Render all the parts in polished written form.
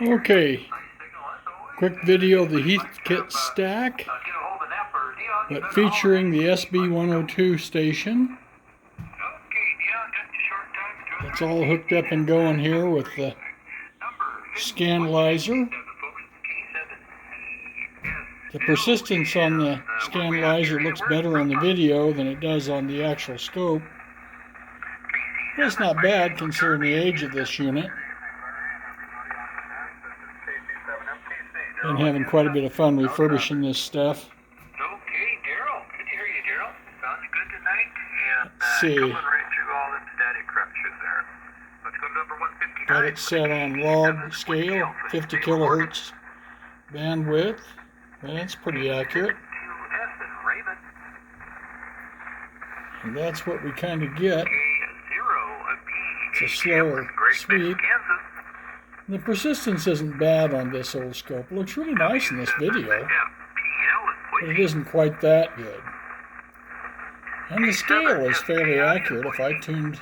Okay, quick video of the Heathkit stack, but featuring the SB-102 station. It's all hooked up and going here with the Scanalyzer. The persistence on the Scanalyzer looks better on the video than it does on the actual scope. But it's not bad considering the age of this unit. Been having quite a bit of fun refurbishing this stuff. Okay, Daryl. Good to hear you, Daryl. Sounds good tonight. And let's see. coming right through all them static corrections there. Let's go to number 159. Got it set on log scale, 50 kilohertz bandwidth. That's pretty accurate. And that's what we kind of get. It's a slower sweep. The persistence isn't bad on this old scope. It looks really nice in this video, but it isn't quite that good. And the scale is fairly accurate. If I tuned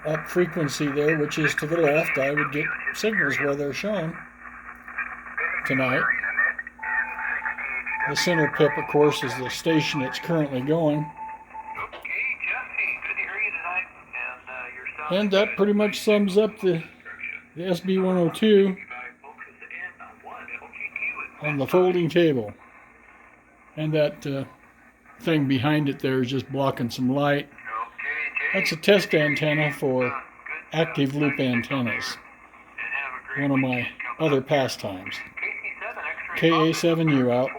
up frequency there, which is to the left, I would get signals where they're shown tonight. The center pip, of course, is the station it's currently going. And that pretty much sums up the SB-102 on the folding table. And that thing behind it there is just blocking some light. That's a test antenna for active loop antennas. One of my other pastimes. KA7U out.